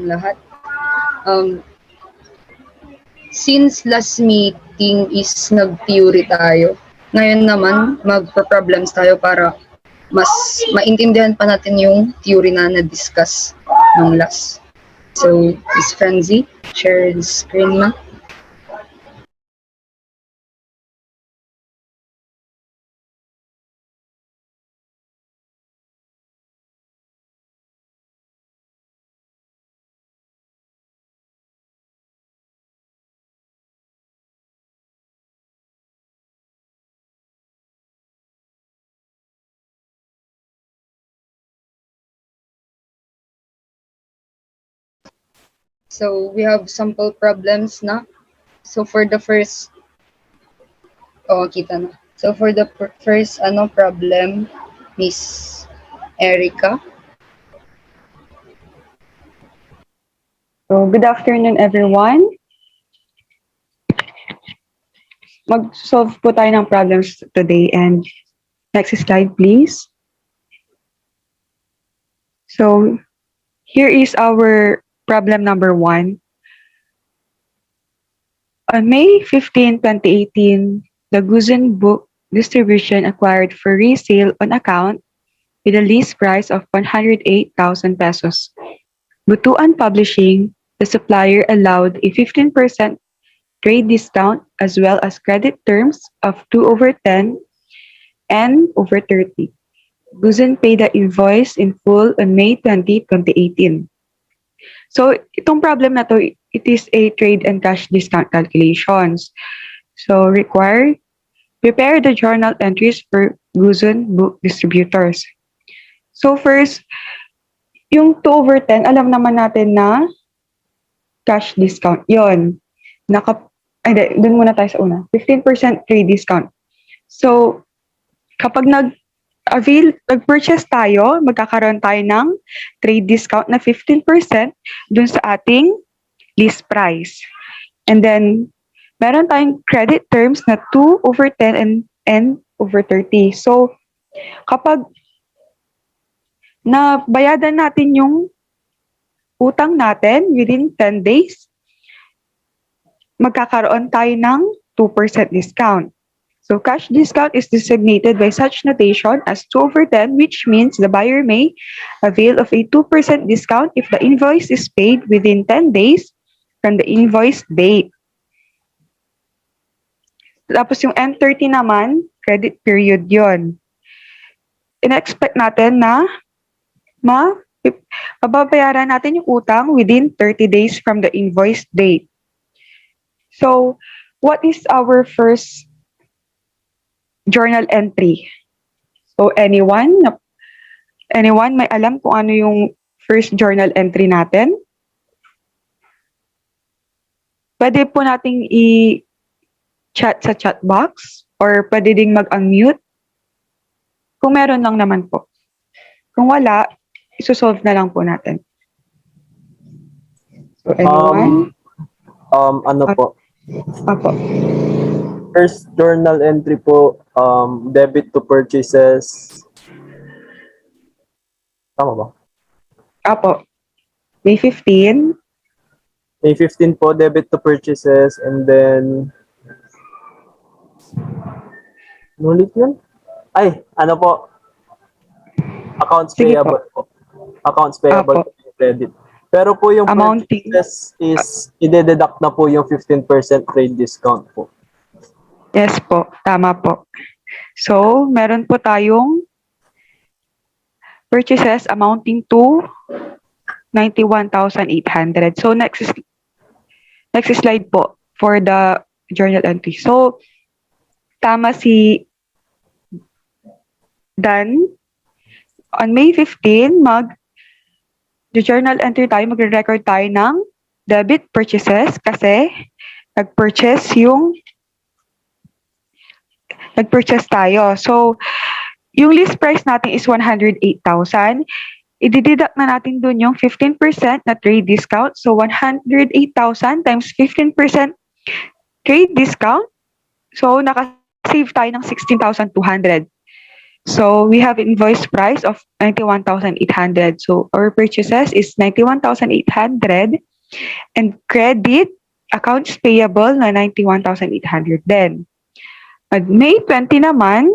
lahat. Um, since last meeting is nag-theory tayo, ngayon naman magpa-problems tayo para mas maintindihan pa natin yung theory na na-discuss ng last. So, Miss Franzi, share the screen na. So, we have sample problems na. So, for the first, kita na. So, for the first problem, Miss Erica. So, good afternoon, everyone. Mag-solve po tayo ng problems today. And next slide, please. So, here is our problem number 1. On May 15, 2018, the Guzen Book Distribution acquired for resale on account with a list price of 108,000 pesos. Butuan Publishing, the supplier, allowed a 15% trade discount as well as credit terms of 2/10 and over 30. Guzen paid the invoice in full on May 20, 2018. So, itong problem na to, it is a trade and cash discount calculations. So, prepare the journal entries for Guzen book distributors. So, first, yung 2/10, alam naman natin na cash discount. Yon. Dun muna tayo sa una. 15% trade discount. So, kapag nag-purchase tayo, magkakaroon tayo ng trade discount na 15% dun sa ating list price. And then, meron tayong credit terms na 2/10 and over 30. So, kapag nabayadan natin yung utang natin within 10 days, magkakaroon tayo ng 2% discount. So cash discount is designated by such notation as 2/10, which means the buyer may avail of a 2% discount if the invoice is paid within 10 days from the invoice date. Tapos yung N30 naman, credit period yon. In-expect natin na mababayaran natin yung utang within 30 days from the invoice date. So, what is our first journal entry? So, anyone may alam kung ano yung first journal entry natin? Pwede po nating i-chat sa chat box or pwede ding mag-unmute. Kung meron lang naman po. Kung wala, isosolve na lang po natin. So, anyone? Ano po? Apo. First journal entry po, debit to purchases. Tama ba? Apo. May 15. May 15 po, debit to purchases, and then nulit yun? Ay, ano po? Accounts Sige payable po. Accounts payable Apo. po, credit. Pero po yung Amounting. purchases is ide-deduct na po yung 15% trade discount po. Yes po, tama po. So, meron po tayong purchases amounting to 91,800. So, next slide po for the journal entry. So, tama si Dan. On May 15, journal entry tayo, magre-record tayo ng debit purchases kasi nag-purchase tayo. So, yung list price natin is 108,000. I-deduct na natin dun yung 15% na trade discount. So, 108,000 times 15% trade discount. So, naka-save tayo ng 16,200. So we have invoice price of 91,800. So our purchases is 91,800 and credit accounts payable na 91,800 din. At May 20 naman,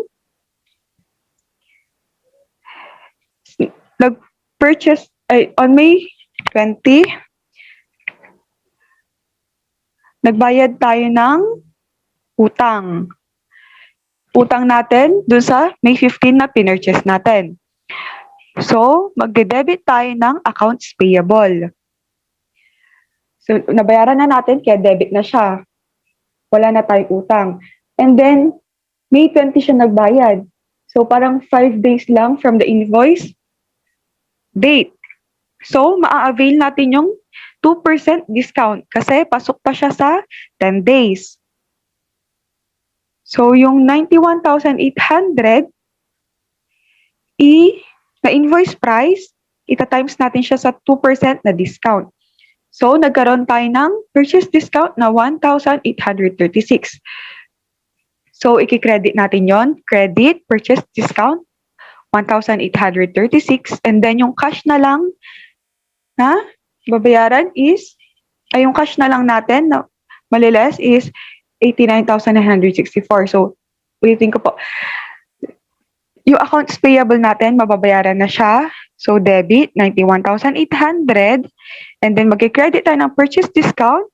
nag-purchase on May 20, nagbayad tayo ng utang. Utang natin dun sa May 15 na pinurchase natin. So, magde-debit tayo ng accounts payable. So, nabayaran na natin kaya debit na siya. Wala na tayong utang. And then, May 20 siya nagbayad. So, parang 5 days lang from the invoice date. So, maa-avail natin yung 2% discount kasi pasok pa siya sa 10 days. So, yung 91,800 na invoice price, ita-times natin siya sa 2% na discount. So, nagkaroon tayo ng purchase discount na 1,836. So, i-credit natin yon. Credit, purchase discount, 1,836. And then, yung cash na lang na babayaran is, yung cash na lang natin na maliles is 89,964. So, ulitin ko po. Yung accounts payable natin, mababayaran na siya. So, debit, 91,800. And then, mag-credit tayo ng purchase discount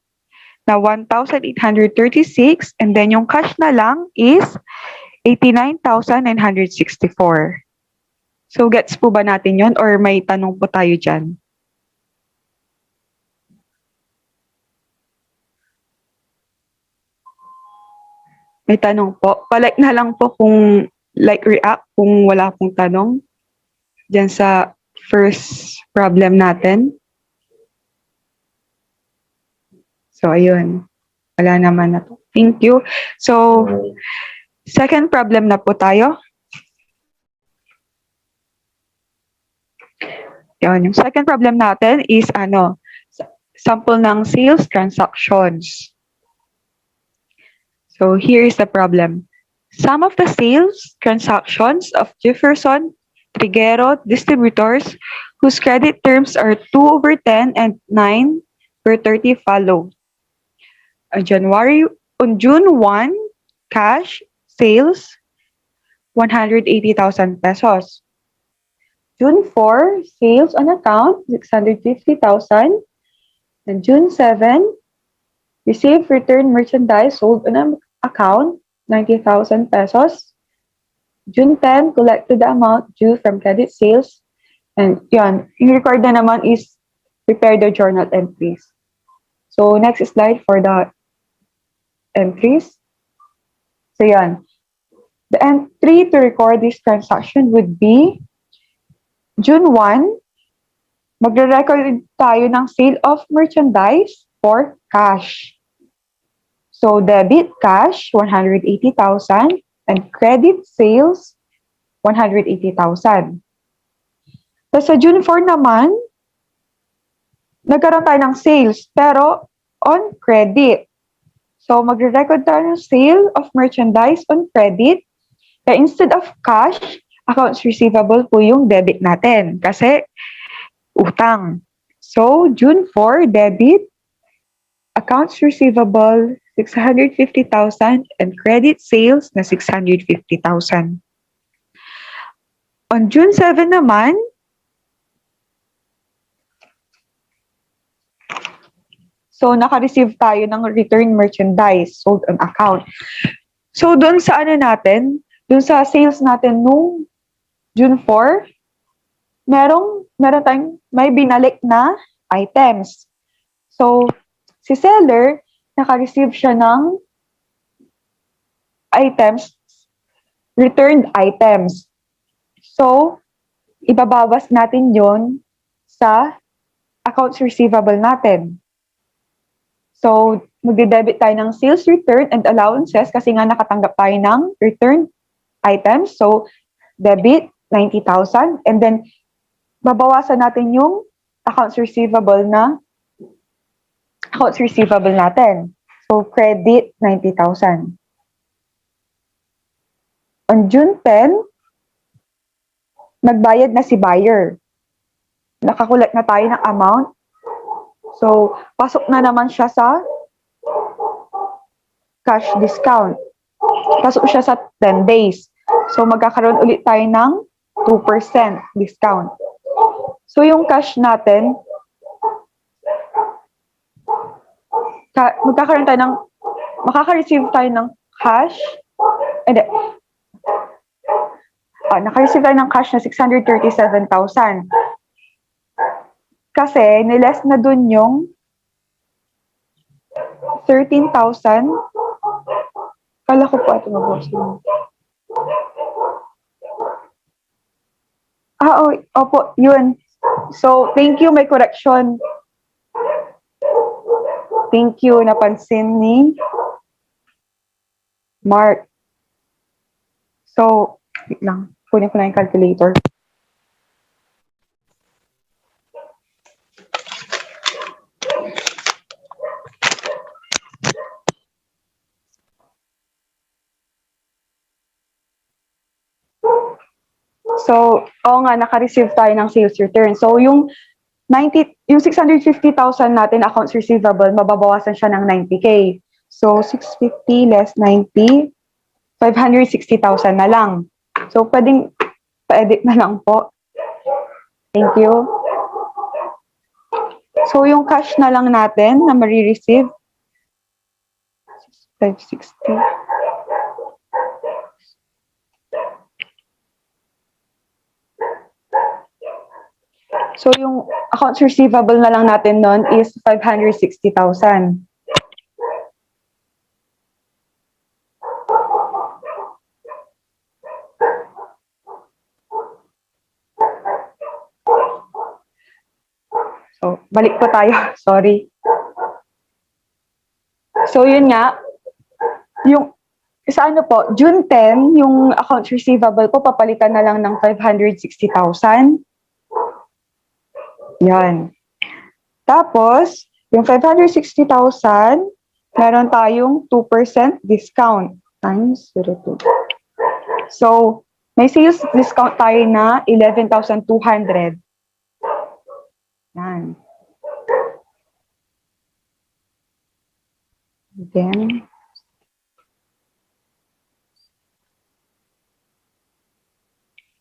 na 1,836. And then, yung cash na lang is 89,964. So, gets po ba natin yon or may tanong po tayo dyan? May tanong po. Palike na lang po kung like react kung wala pong tanong dyan sa first problem natin. So, ayun. Wala naman na to. Thank you. So, second problem na po tayo. Yun. Yung second problem natin is sample ng sales transactions. So, here is the problem. Some of the sales transactions of Jefferson Triguero distributors whose credit terms are 2/10 and 9/30 follow. On June 1, cash sales 180,000 pesos. June 4, sales on account 650,000. And June 7, receive return merchandise sold on account 90,000 pesos. June 10, collected the amount due from credit sales. And yan, yung record na naman is prepare the journal entries. So, next slide for the entries. So, yan. The entry to record this transaction would be June 1, magre-record tayo ng sale of merchandise for cash. So, debit cash, 180,000 and credit sales, 180,000. Tapos sa June 4 naman, nagkaroon tayo ng sales pero on credit. So, magre-record tayo ng sale of merchandise on credit. Kaya instead of cash, accounts receivable po yung debit natin kasi utang. So, June 4, debit, accounts receivable, 650,000 and credit sales na 650,000. On June 7 naman, so naka-receive tayo ng return merchandise sold on account. So doon sa natin, doon sa sales natin nung June 4, meron tayong may binalik na items. So si seller, naka-receive siya ng items, returned items. So, ibabawas natin yon sa accounts receivable natin. So, magde-debit tayo ng sales return and allowances kasi nga nakatanggap tayo ng returned items. So, debit, 90,000. And then, babawasan natin yung accounts receivable natin. So, credit, 90,000. On June 10, nagbayad na si buyer. Nakakulat na tayo ng amount. So, pasok na naman siya sa cash discount. Pasok siya sa 10 days. So, magkakaroon ulit tayo ng 2% discount. So, yung cash natin, makaka-receive tayo ng cash. Hindi. Naka-receive tayo ng cash na 637,000. Kasi, niless na dun yung 13,000. Kala ko po ito mag-boss. Opo, yun. So, thank you, may correction. Thank you, napansin ni Mark. So, wait lang. Kunin ko na yung calculator. So, oo nga, naka-receive tayo ng sales return. So, yung 650,000 natin accounts receivable, mababawasan siya ng 90K. So, 650 less 90, 560,000 na lang. So, pwedeng pa-edit na lang po. Thank you. So, yung cash na lang natin na marireceive, 560. So, yung accounts receivable na lang natin nun is 560,000. So, balik po tayo. Sorry. So, yun nga. Yung, sa ano po, June 10, yung accounts receivable po, papalitan na lang ng 560,000. Yan. Tapos, yung 560,000, meron tayong 2% discount times 0.2. So, may sales discount tayo na 11,200. Yan. Then,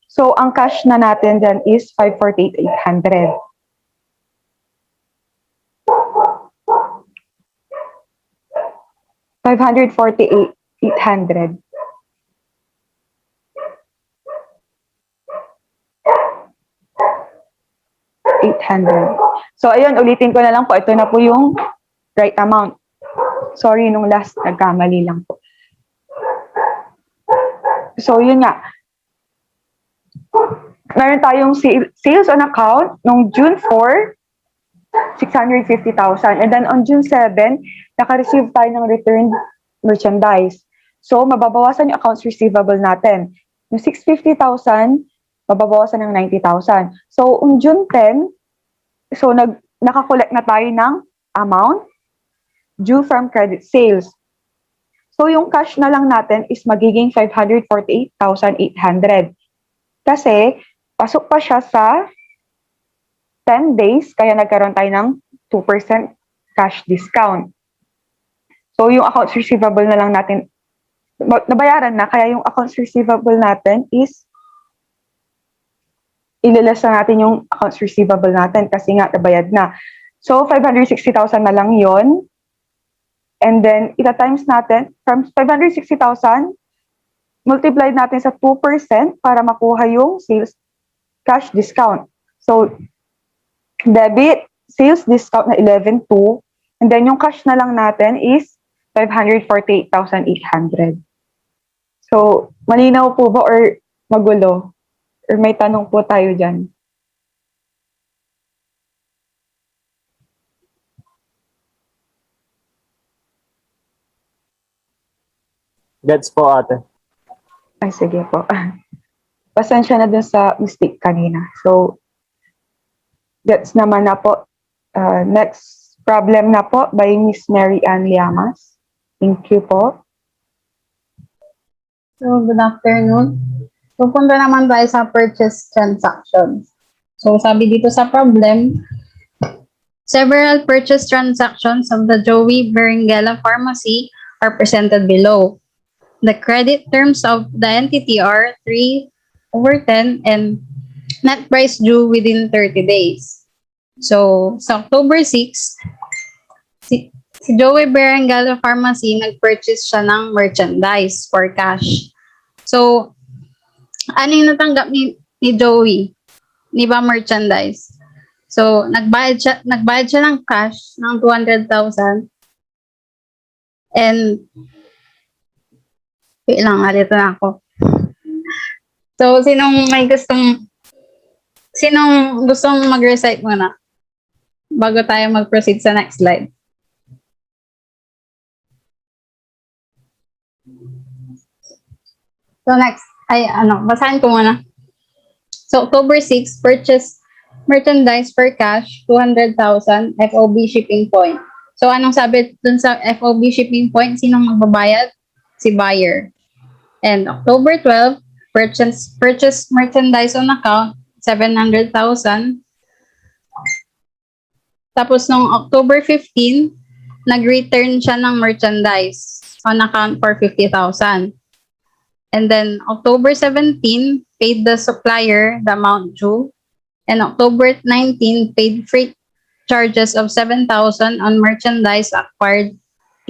so, ang cash na natin dyan is 548,800. $548,800. So, ayun, ulitin ko na lang po. Ito na po yung right amount. Sorry, nung last, nagkamali lang po. So, yun nga. Meron tayong sales on account nung June 4, 650,000. And then on June 7, naka-receive tayo ng returned merchandise. So, mababawasan yung accounts receivable natin. Yung 650,000, mababawasan ng 90,000. So, on June 10, so nakakolect na tayo ng amount due from credit sales. So, yung cash na lang natin is magiging 548,800. Kasi, pasok pa siya sa 10 days, kaya nagkaroon tayo ng 2% cash discount. So, yung accounts receivable na lang natin, nabayaran na, kaya yung accounts receivable natin is, ililas na natin yung accounts receivable natin kasi nga nabayad na. So, 560,000 na lang yon. And then, ita-times natin, from 560,000, multiplied natin sa 2% para makuha yung sales cash discount. So, debit, sales discount na 11,200. And then, yung cash na lang natin is 548,800. So, malinaw po ba or magulo? Or may tanong po tayo dyan? Gets po, ate. Ay, sige po. Pasensya na dun sa mistake kanina. So, gets naman na po. Next problem na po by Miss Mary Ann Llamas. Thank you po. So, good afternoon. Pupunta naman tayo sa purchase transaction. So, sabi dito sa problem, several purchase transactions of the Joey Berenguela Pharmacy are presented below. The credit terms of the entity are 3/10 and net price due within 30 days. So, sa October 6, si Joey Berenguela Pharmacy nag-purchase siya ng merchandise for cash. So, ano yung natanggap ni Joey? Di ba merchandise? So, nagbayad siya ng cash ng 200,000. And, wait lang, alito na ako. So, sinong gustong mag-recite muna? Bago tayo mag-proceed sa next slide. So, next, basahin ko muna. So, October 6, purchase merchandise for cash, 200,000, FOB shipping point. So, anong sabi dun sa FOB shipping point? Sinong magbabayad? Si buyer. And October 12, purchase merchandise on account, 700,000. Tapos, nung October 15, nag-return siya ng merchandise on account for 50,000. And then, October 17, paid the supplier the amount due. And October 19, paid freight charges of 7,000 on merchandise acquired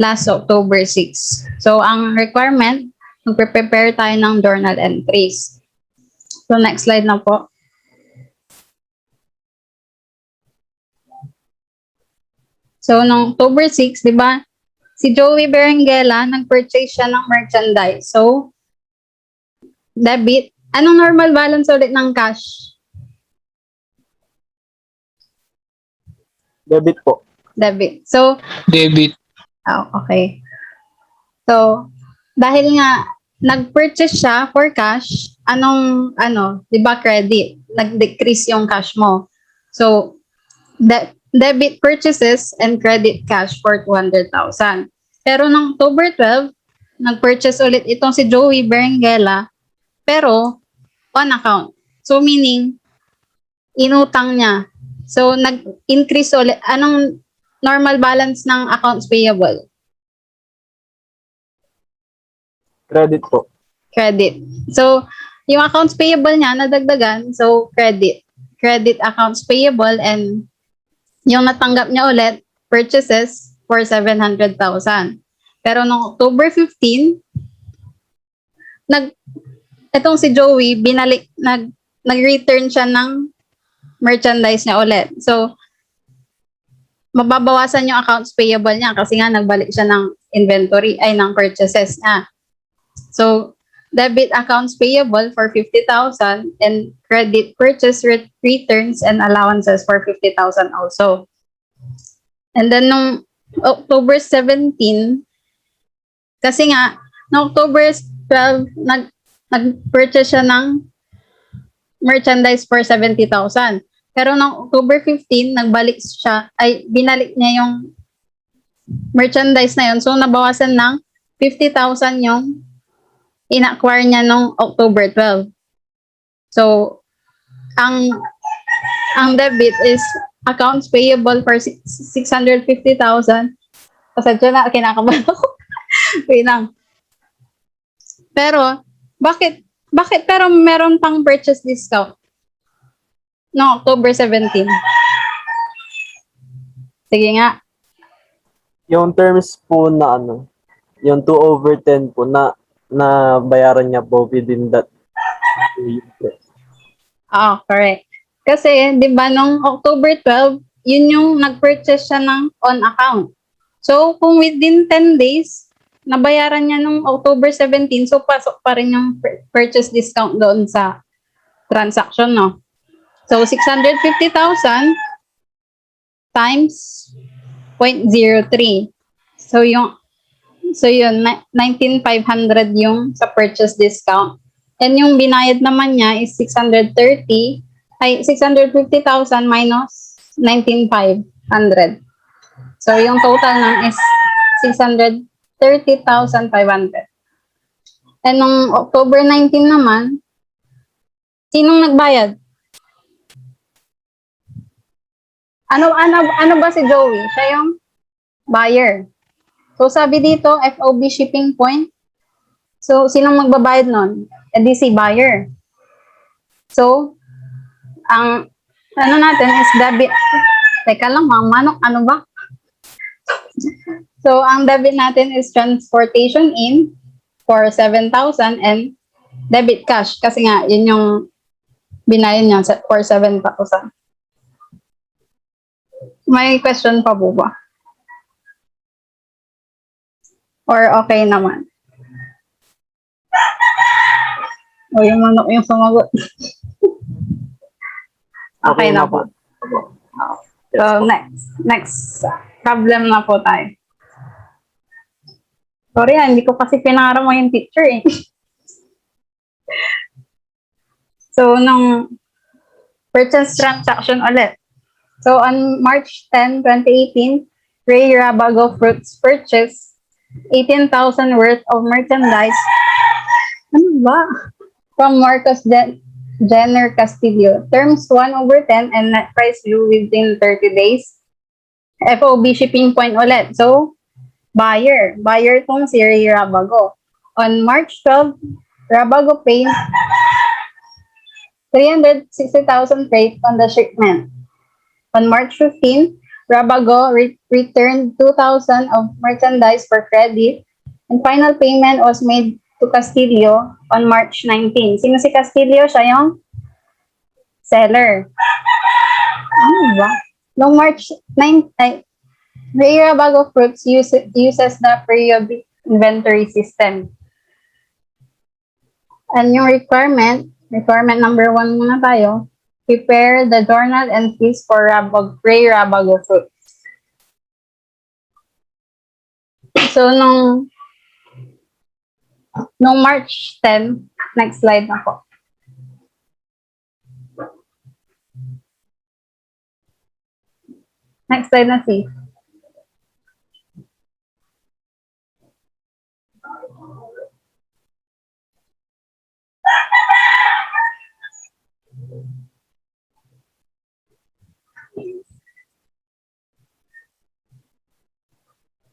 last October 6. So, ang requirement, magpe-prepare tayo ng journal entries. So, next slide na po. So, noong October 6, di ba, si Joey Berenguela, nag-purchase siya ng merchandise. So, debit. Anong normal balance ulit ng cash? Debit po. Debit. So, Debit. okay. So, dahil nga, nag-purchase siya for cash, di ba credit? Nag-decrease yung cash mo. So, debit purchases and credit cash for 200,000. Pero noong October 12, nag-purchase ulit itong si Joey Berenguela, pero on account. So, meaning, inutang niya. So, nag-increase ulit. Anong normal balance ng accounts payable? Credit po. Credit. So, yung accounts payable niya, nadagdagan. So, credit. Credit accounts payable and yung natanggap niya ulit, purchases for 700,000. Pero noong October 15, itong si Joey, nag-return siya ng merchandise niya ulit. So, mababawasan yung accounts payable niya kasi nga nagbalik siya ng ng purchases niya. So, debit accounts payable for 50,000 and credit purchase returns and allowances for 50,000 also. And then, nung October 17, kasi nga, noong October 12, nag-purchase siya ng merchandise for 70,000. Pero noong October 15, binalik niya yung merchandise na yun. So, nabawasan ng 50,000 yung in-acquire niya noong October 12. So, ang debit is accounts payable for 650,000. Pasensya na, kinakabahan ako. Wait lang. Pero, bakit pero meron pang purchase discount no October 17? Sige nga. Yung terms po na yung 2/10 po na bayaran niya po within that. Correct. Kasi, di ba, nung October 12, yun yung nag-purchase siya ng on account. So, kung within 10 days, nabayaran niya nung October 17, so pasok pa rin yung purchase discount doon sa transaction, no? So, 650,000 times 0.03. So, yun, 19,500 yung sa purchase discount. And yung binayad naman niya is 650,000 minus 19,500. So, yung total nun is 630,500. And nung October 19 naman, Sinong nagbayad? Ano ba si Joey? Siya yung buyer. So, sabi dito, FOB shipping point. So, sinong magbabayad nun? E di si buyer. So, ang ano natin is debit. Teka lang, mga manok, ano ba? So, ang debit natin is transportation in for 7,000 and debit cash. Kasi nga, yun yung binayad niya for 7,000. May question pa po ba? Or okay naman? O, yung manok yung sumagot. Okay na po. So, next problem na po tayo. Sorry, hindi ko kasi pinara mo yung picture eh. So, nung purchase transaction ulit. So, on March 10, 2018, Ray Rabago Fruits purchased 18,000 worth of merchandise. Ano ba? From Marcos Jenner Castillo. Terms 1/10 and net price due within 30 days. FOB shipping point ulit. So, buyer tong si Ray Rabago. On March 12, Rabago paid 360,000 freight on the shipment. On March 15, Rabago returned 2,000 of merchandise for credit and final payment was made to Castillo on March 19. Sino si Castillo? Siya yung seller. Ano ba? Noong March 9, Ray Rabago Fruits uses the periodic inventory system. And yung requirement number 1 muna tayo, prepare the journal entries for Ray Rabago Fruits. So, nung March 10, next slide na po. Next slide na si.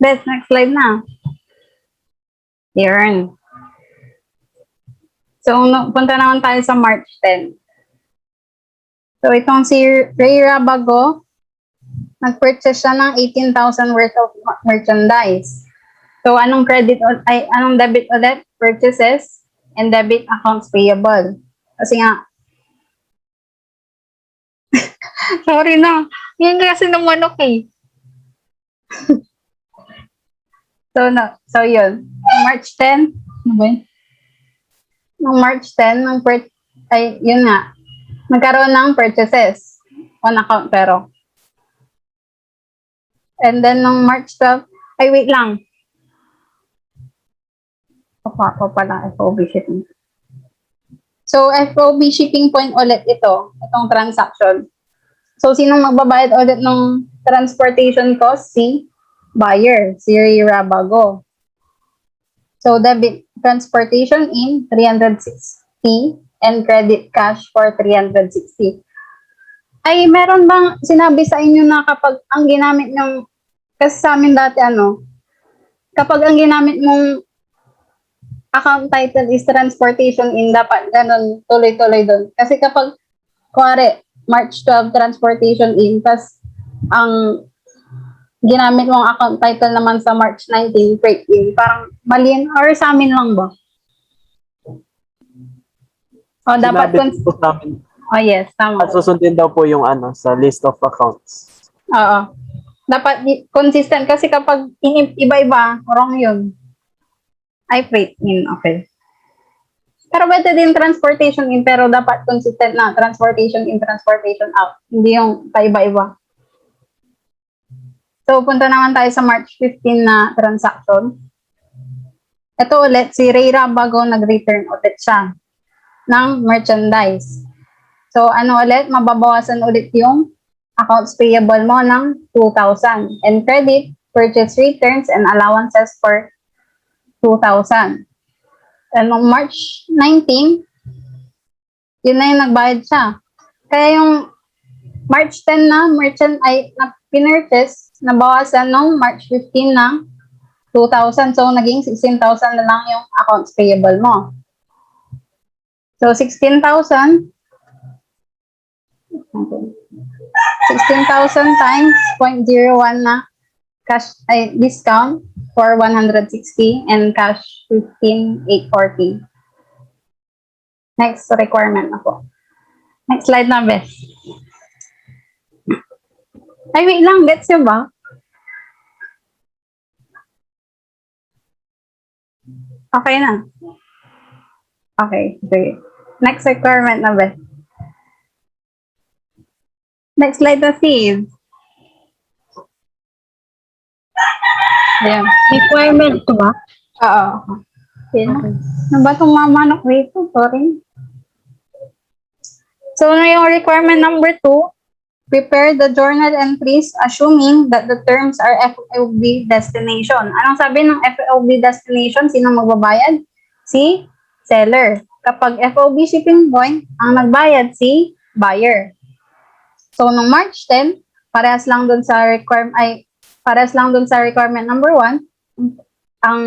Next slide na. Here. So, punta naman tayo sa March 10. So, itong si Ray Rabago, nag-purchase siya ng 18,000 worth of merchandise. So, anong debit ulit? Purchases and debit accounts payable. Kasi nga, sorry na, yun kasi ng manok eh. So, yun. March 10, ano ba yun? Noong March 10, yun nga, nagkaroon ng purchases on account pero. And then, noong March 12, wait lang. Pala, FOB shipping. So, FOB shipping point ulit itong transaction. So, sinong magbabayad ulit ng transportation cost? Si buyer, si Ray Rabago. So, debit transportation in 360 and credit cash for 360. Ay, meron bang sinabi sa inyo na kapag ang ginamit ng, kasi sa amin dati kapag ang ginamit mong account title is transportation in, dapat ganun, tuloy-tuloy doon. Kasi kapag, kuwari, March 12, transportation in, tas ang ginamit mong account title naman sa March 19, freight in, parang mali, or sa amin lang ba? O, dapat, yes, tama. At susundin daw po yung sa list of accounts. Oo. Dapat consistent kasi kapag iba-iba, wrong yun. Ay, freight in, okay. Pero pwede din transportation in, pero dapat consistent na transportation in, transportation out. Hindi yung paiba-iba. So, punta naman tayo sa March 15 na transaction. Ito ulit, si Ray Rabago nag-return ulit siya ng merchandise. So, ano ulit? Mababawasan ulit yung accounts payable mo ng 2,000. And credit, purchase returns, and allowances for 2,000. And on March 19, yun na yung nagbayad siya. Kaya yung March 10 na merchant ay na pinurchase, nabawasan nung March 15 ng 2,000. So, naging 16,000 na lang yung accounts payable mo. So, 16,000 times 0.01 na cash ay discount for 160 and cash 15,840. Next requirement na po. Next slide na, Beth. Ay, wait lang. Gets nyo ba? Okay na. Okay, sige. Next requirement na, Beth. Next slide na, Steve. Ayan. Requirement to ba? Oo. Okay. Ano ba itong mamanok dito? Sorry. So, na yung requirement number 2, prepare the journal entries assuming that the terms are FOB destination. Anong sabi ng FOB destination? Sino magbabayad? Si seller. Kapag FOB shipping point, ang nagbayad si buyer. So, nung March 10, parehas lang dun sa requirement number 1, ang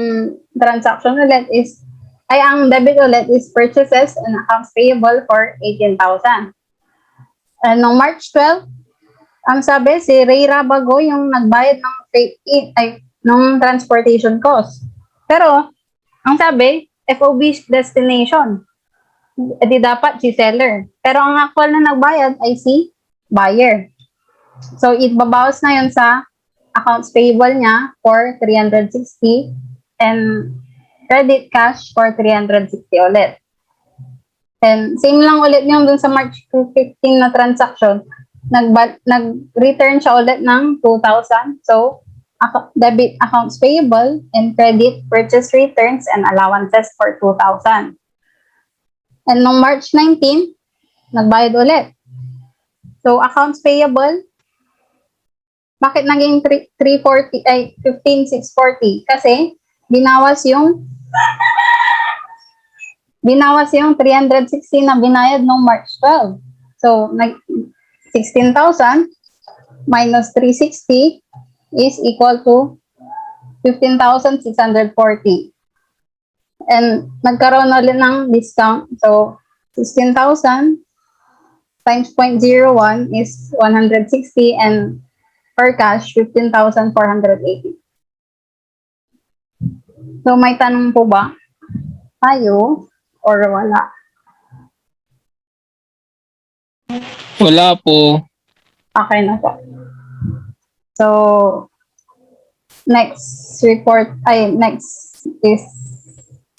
transaction ulit is ang debit ulit is purchases and accounts payable for 18,000. And noong March 12, ang sabi, si Ray Rabago yung nagbayad ng ng transportation cost. Pero, ang sabi, FOB destination. Di dapat si seller. Pero ang actual na nagbayad ay si buyer. So, ibabawas na yun sa accounts payable niya for 360 and credit cash for 360 ulit. And same lang ulit yung dun sa March 15 na transaction. Nag-return siya ulit ng 2,000. So, debit accounts payable and credit purchase returns and allowances for 2,000. And nung March 19, nagbayad ulit. So, accounts payable, bakit naging 15,640? Kasi, binawas yung 360 na binayad noong March 12. So, 16,000 minus 360 is equal to 15,640. And nagkaroon ulit ng discount. So, 16,000 times 0.01 is 160 and per cash, 15,480. So, may tanong po ba tayo or wala? Wala po. Okay na po. So, next is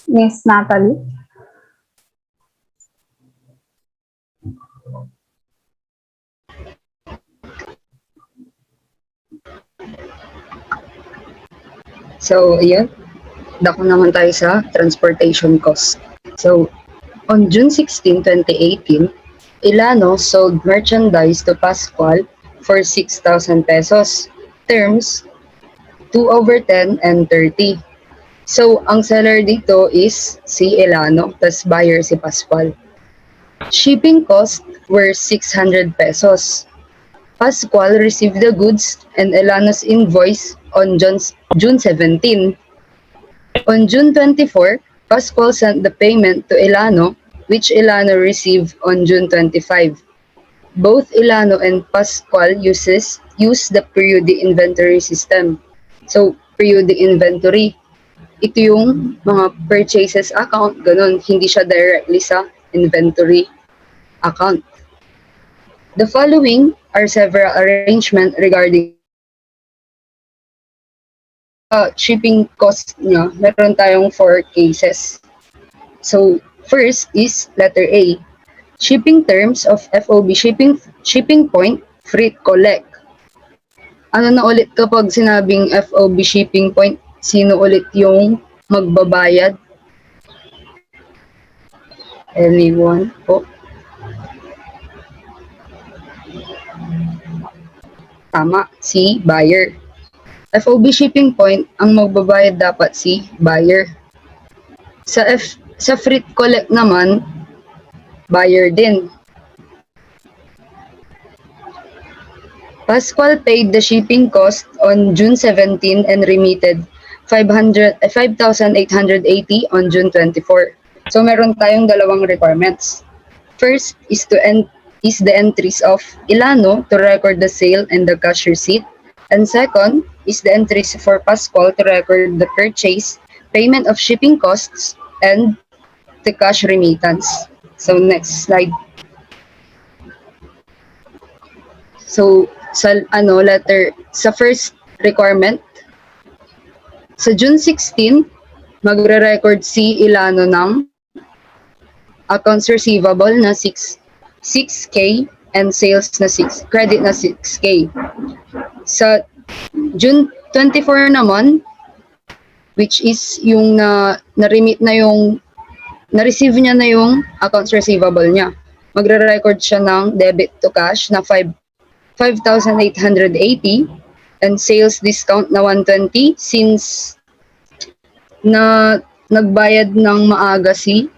Miss Natalie. So, ayun. Dako naman tayo sa transportation cost. So, on June 16, 2018, Ilano sold merchandise to Pascual for 6,000 pesos. Terms, 2/10 and 30. So, ang seller dito is si Ilano, tas buyer si Pascual. Shipping cost were 600 pesos. Pascual received the goods and Ilano's invoice on June 17. On June 24, Pascual sent the payment to Ilano, which Ilano received on June 25. Both Ilano and Pascual use the periodic inventory system. So, periodic inventory, ito yung mga purchases account, ganun. Hindi siya directly sa inventory account. The following are several arrangements regarding shipping cost niya. Meron tayong 4 cases. So, first is letter A. Shipping terms of FOB shipping point, freight collect. Ano na ulit kapag sinabing FOB shipping point? Sino ulit yung magbabayad? Anyone po? Tama, si buyer. FOB shipping point, ang magbabayad dapat si buyer. Sa freight collect naman, buyer din. Pascual paid the shipping cost on June 17 and remitted 5,880 on June 24. So meron tayong dalawang requirements. First is the entries of Ilano to record the sale and the cash receipt. And second is the entries for Pascual to record the purchase, payment of shipping costs, and the cash remittance. So next slide. So sa first requirement, sa June 16, magre-record si Ilano ng accounts receivable na 6K and sales na credit na 6K. Sa June 24 naman, which is yung na-remit na yung na-receive niya na yung accounts receivable niya. Magre-record siya ng debit to cash na 5,880 and sales discount na 120 since nagbayad ng maaga si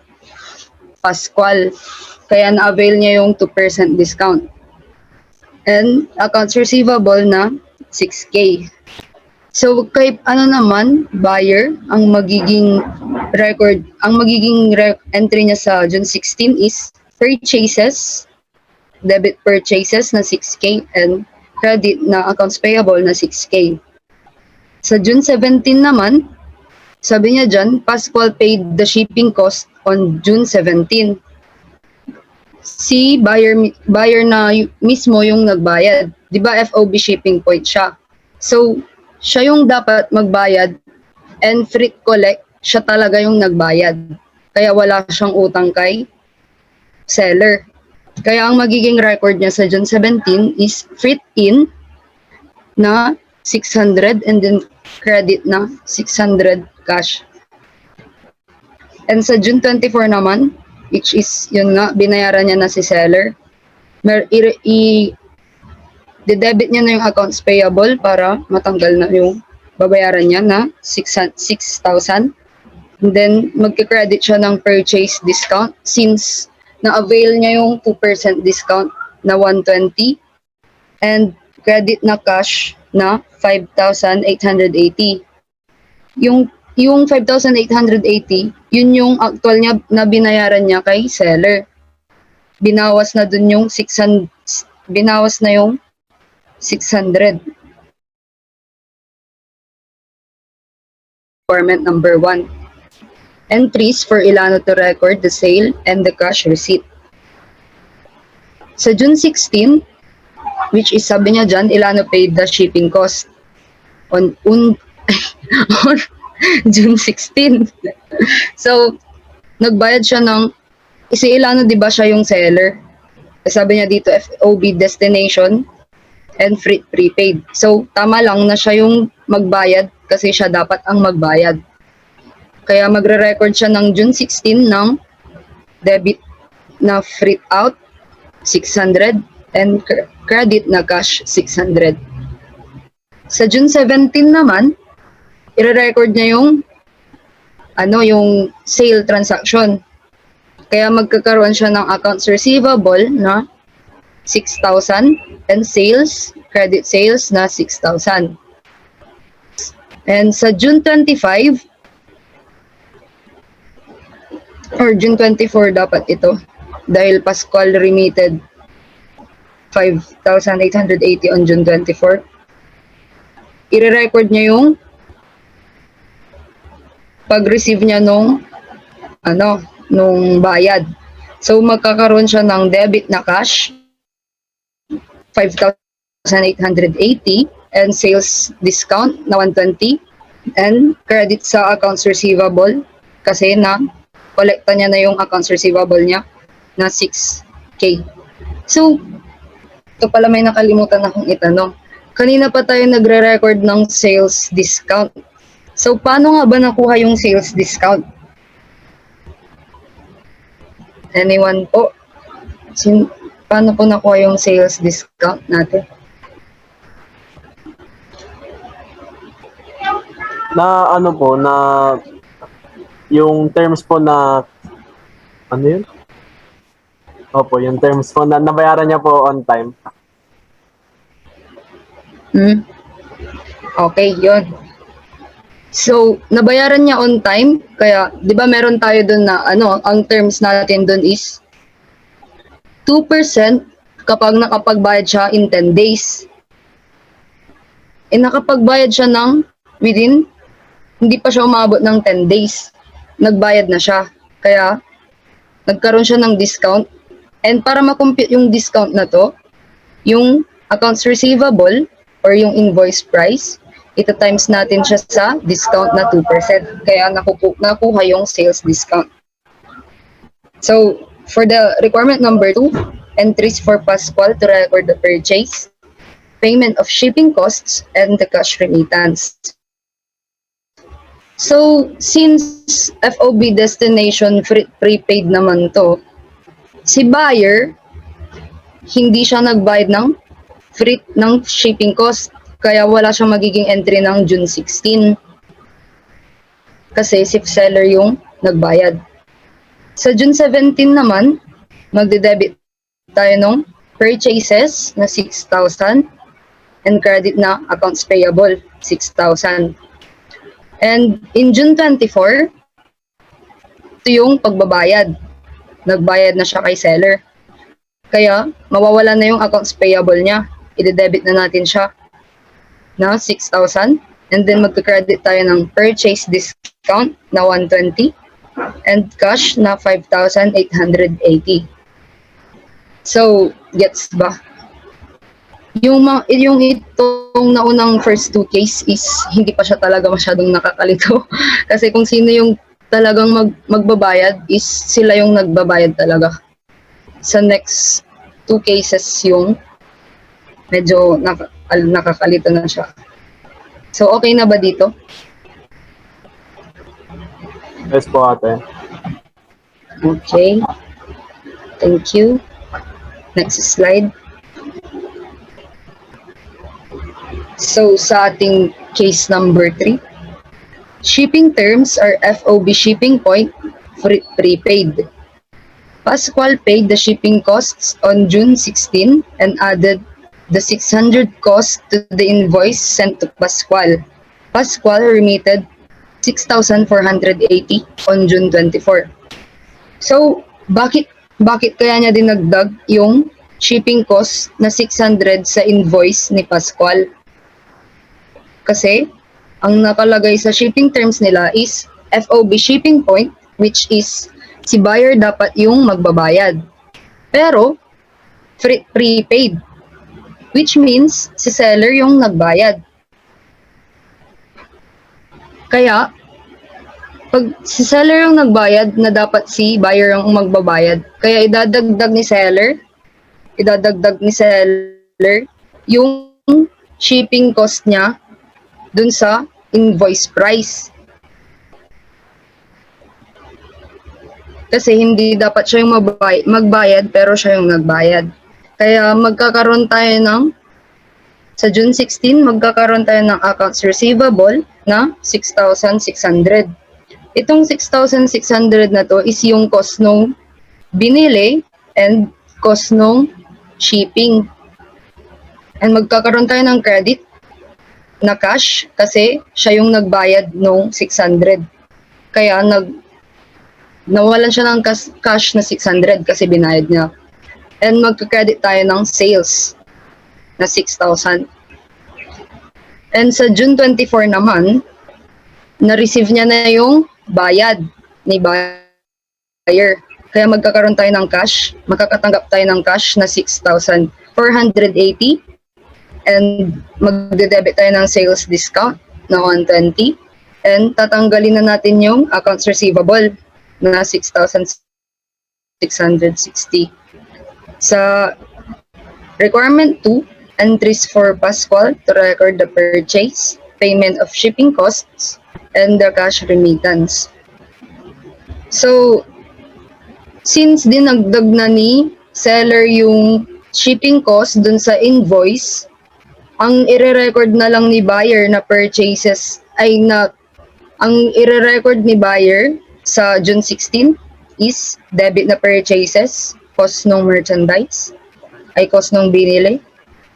Pascual. Kaya na-avail niya yung 2% discount. And accounts receivable na 6K. So kay buyer, ang magiging entry niya sa June 16 is purchases, debit purchases na 6K and credit na accounts payable na 6K. Sa June 17 naman, sabi niya dyan, Pascual paid the shipping cost on June 17. Si buyer na mismo yung nagbayad. Di ba FOB shipping point siya? So, siya yung dapat magbayad and freight collect, siya talaga yung nagbayad. Kaya wala siyang utang kay seller. Kaya ang magiging record niya sa June 17 is freight in na 600 and then credit na 600 cash. And sa June 24 naman, which is yun nga, binayaran niya na si seller, debit niya na yung accounts payable para matanggal na yung babayaran niya na 6,000. And then magka-credit siya ng purchase discount since na-avail niya yung 2% discount na 120 and credit na cash na 5,880. Yung 5,880, yun yung actual niya na binayaran niya kay seller. Binawas na dun yung 600, binawas na yung 600. Requirement number 1. Entries for Ilano to record the sale and the cash receipt. Sa June 16, which is sabi niya dyan, Ilano paid the shipping cost on June 16. So, nagbayad siya ng, si Ilano di ba siya yung seller? Sabi niya dito, FOB destination and freight prepaid. So, tama lang na siya yung magbayad kasi siya dapat ang magbayad. Kaya magre-record siya ng June 16 ng debit na freight out 600 and credit na cash 600. Sa June 17 naman, i-record niya yung yung sale transaction. Kaya magkakaroon siya ng accounts receivable na 6,000 and credit sales na 6,000. And sa June 25 or June 24 dapat ito dahil Pascual remitted 5,880 on June 24. I-record niya yung pag-receive niya nung bayad. So magkakaroon siya ng debit na cash 5,880 and sales discount na 120 and credit sa accounts receivable kasi na kolekta niya na yung accounts receivable niya na 6K. So, ito pala may nakalimutan akong itanong. Kanina pa tayo nagre-record ng sales discount. So, paano nga ba nakuha yung sales discount? Anyone po? Paano po nakuha yung sales discount natin? Na yung terms po na, ano yun? Opo, yung terms po na nabayaran niya po on time. Hmm? Okay, yon. So, nabayaran niya on time, kaya, di ba meron tayo dun na, ang terms natin dun is 2% kapag nakapagbayad siya in 10 days. Nakapagbayad siya ng within, hindi pa siya umabot ng 10 days. Nagbayad na siya. Kaya, nagkaroon siya ng discount. And para ma-compute yung discount na to, yung accounts receivable or yung invoice price, ito times natin siya sa discount na 2%. Kaya nakuha yung sales discount. So, for the requirement number 2, entries for Pascual to record the purchase, payment of shipping costs, and the cash remittance. So, since FOB destination prepaid naman to, si buyer, hindi siya nagbayad ng shipping cost. Kaya wala siyang magiging entry ng June 16. Kasi si seller yung nagbayad. Sa June 17 naman, magde-debit tayo ng purchases na 6,000 and credit na accounts payable 6,000. And in June 24, ito yung pagbabayad. Nagbayad na siya kay seller. Kaya mawawala na yung accounts payable niya. I-debit na natin siya na 6,000 and then magka-credit tayo ng purchase discount na 120 and cash na 5,880. So, gets ba? Yung itong naunang first two case is hindi pa siya talaga masyadong nakakalito. Kasi kung sino yung talagang magbabayad is sila yung nagbabayad talaga. Sa next two cases yung medyo nakakalito na siya. So, okay na ba dito? Yes po, ate. Okay. Thank you. Next slide. So, sa ating case number 3, shipping terms are FOB shipping point prepaid. Pascual paid the shipping costs on June 16 and added the 600 cost to the invoice sent to Pascual. Pascual remitted 6,480 on June 24. So, bakit kaya niya dinagdag yung shipping cost na 600 sa invoice ni Pascual? Kasi, ang nakalagay sa shipping terms nila is FOB shipping point, which is si buyer dapat yung magbabayad. Pero, prepaid, which means si seller yung nagbayad. Kaya, pag si seller yung nagbayad, na dapat si buyer yung magbabayad. Kaya idadagdag ni seller yung shipping cost niya dun sa invoice price. Kasi hindi dapat siya yung magbayad pero siya yung nagbayad. Kaya magkakaroon tayo sa June 16, magkakaroon tayo ng accounts receivable na 6,600. Itong 6,600 na to is yung cost nung binili and cost nung shipping. And magkakaroon tayo ng credit na cash kasi siya yung nagbayad nung 600. Kaya nawalan siya ng cash na 600 kasi binayad niya. And magka-credit tayo ng sales na 6,000. And sa June 24 naman, na-receive niya na yung bayad ni buyer. Kaya magkakaroon tayo ng cash, makakatanggap tayo ng cash na 6,480 and magde-debit tayo ng sales discount na 120 and tatanggalin na natin yung accounts receivable na 6,660. Sa requirement 2, entries for Pascual to record the purchase, payment of shipping costs, and the cash remittance. So, since dinagdag na ni seller yung shipping cost dun sa invoice, ang ire-record na lang ni buyer na purchases ang ire-record ni buyer sa June 16 is debit na purchases cost ng merchandise, ay cost ng binili,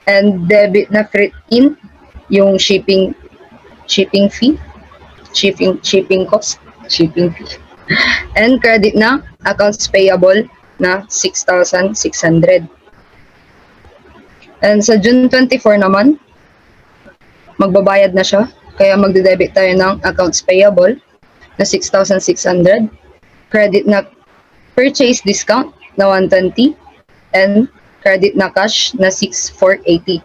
and debit na freight in, yung shipping fee, shipping cost, shipping fee, and credit na accounts payable na 6,600. And sa June 24 naman, magbabayad na siya, kaya magde-debit tayo ng accounts payable na 6,600, credit na purchase discount na 120, and credit na cash na 6,480.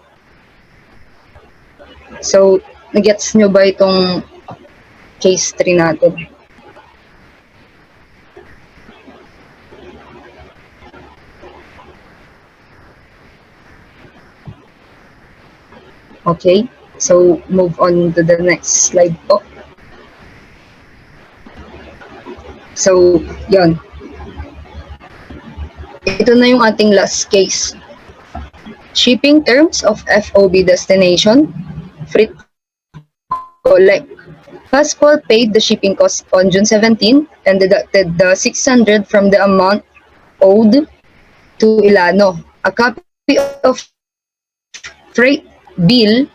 So, nagets nyo ba itong case 3 natin? Okay, so move on to the next slide po. So, yon. Ito na yung ating last case. Shipping terms of FOB destination, freight collect. Pascual paid the shipping cost on June 17 and deducted the 600 from the amount owed to Ilano. A copy of freight bill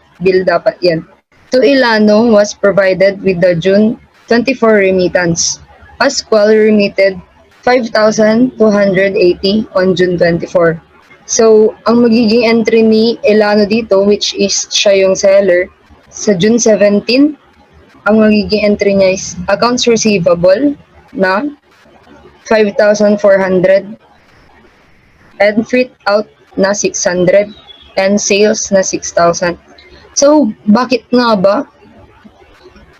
dapat yan, to Ilano was provided with the June 24 remittance. Pascual remitted 5,280 on June 24. So, ang magiging entry ni Ilano dito, which is siya yung seller, sa June 17, ang magiging entry niya is accounts receivable na 5,400 and freight out na 600 and sales na 6,000. So, bakit nga ba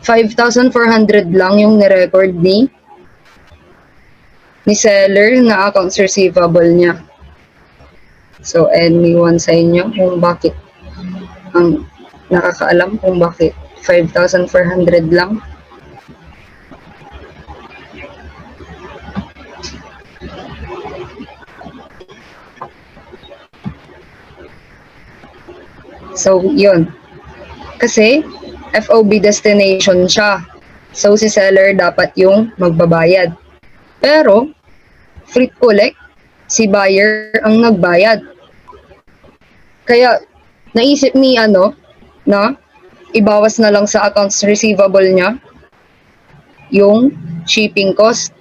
5,400 lang yung nirecord ni seller na accounts receivable niya? So, anyone sa inyo kung bakit, ang nakakaalam kung bakit 5,400 lang? So, yun. Kasi, FOB destination siya. So, si seller dapat yung magbabayad. Pero, freight collect, si buyer ang nagbayad. Kaya, naisip ni na ibawas na lang sa accounts receivable niya yung shipping cost.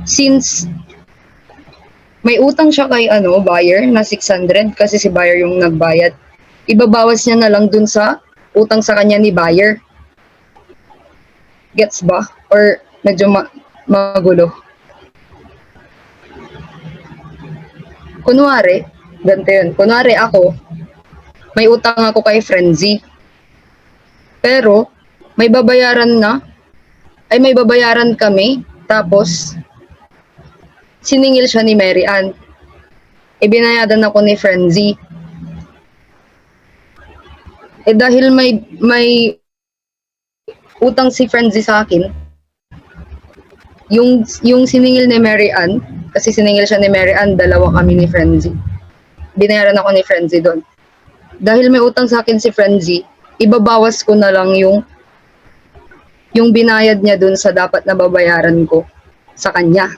Since may utang siya kay buyer na 600 kasi si buyer yung nagbayad, ibabawas niya na lang dun sa utang sa kanya ni buyer. Gets ba? Or medyo magulo? Kunwari, ganito yun. Kunwari ako, may utang ako kay Frenzy. Pero, may babayaran kami, tapos, siningil siya ni Mary Ann. Ibinayadan ako ni Frenzy. Dahil may utang si Frenzy sa akin, yung siningil ni Mary Ann, kasi siningil siya ni Mary Ann, dalawa kami ni Frenzy. Binayaran ako ni Frenzy doon. Dahil may utang sa akin si Frenzy, ibabawas ko na lang yung binayad niya doon sa dapat na babayaran ko sa kanya.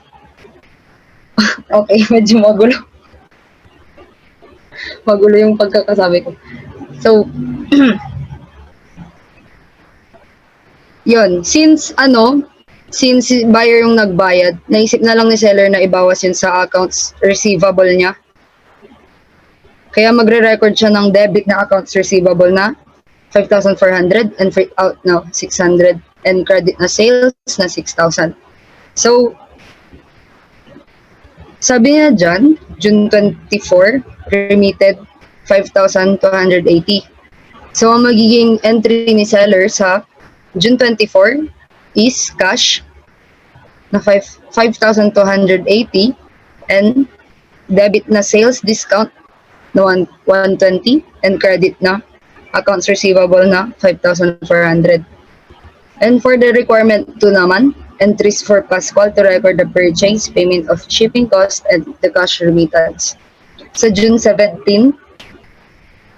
Okay, medyo magulo. Magulo yung pagkakasabi ko. So, yun, since buyer yung nagbayad, naisip na lang ni seller na ibawas yun sa accounts receivable niya. Kaya magre-record siya ng debit na accounts receivable na 5,400 and freight out na 600 and credit na sales na 6,000. So, sabi niya dyan, June 24, remitted 5,280. So, ang magiging entry ni seller sa June 24 is cash na 5,280 and debit na sales discount na 120 and credit na accounts receivable na 5,400. And for the requirement 2 naman, entries for Pascual to record the purchase, payment of shipping cost, and the cash remittance. Sa June 17,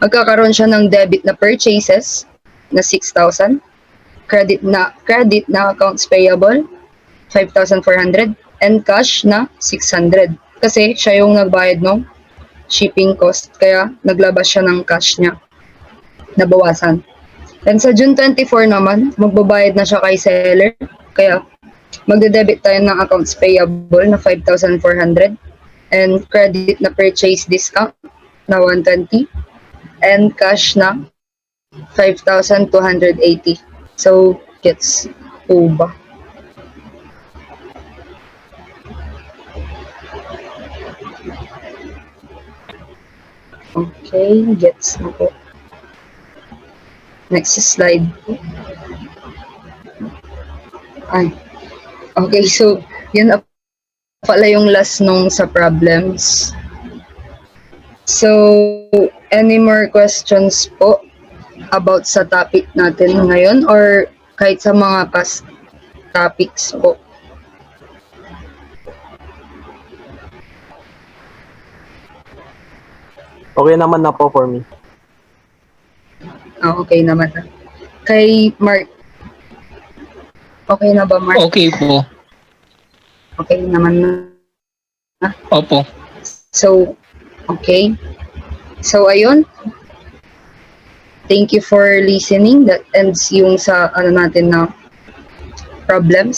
magkakaroon siya ng debit na purchases na 6,000, credit na accounts payable 5,400 and cash na 600. kasi siya yung nagbayad ng shipping cost, kaya naglabas siya ng cash niya, nabawasan. And sa June 24 naman, magbabayad na siya kay seller, kaya magde-debit tayo ng accounts payable na 5,400 and credit na purchase discount na 120 and cash na 5,280. So, gets po ba? Okay, gets na po. Next slide. Ay. Okay, so yun na pala yung last nung sa problems. So, any more questions po about sa topic natin ngayon or kahit sa mga past topics po? Okay naman na po for me. Okay naman na. Kay Mark. Okay na ba, Mark? Okay po. Okay naman na. Opo. So, okay. So, ayun. Thank you for listening. That ends yung sa ano natin na problems.